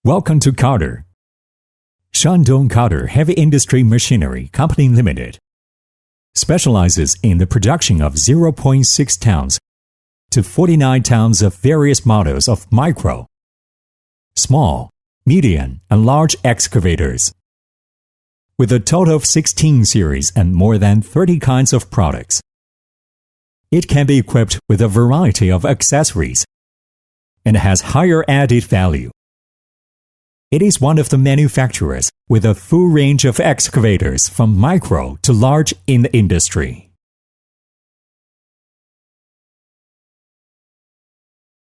Welcome to Carter. Shandong Carter Heavy Industry Machinery Company Limited specializes in the production of 0.6 tons to 49 tons of various models of micro, small, medium, and large excavators. With a total of 16 series and more than 30 kinds of products, it can be equipped with a variety of accessories and has higher added value. It is one of the manufacturers with a full range of excavators from micro to large in the industry.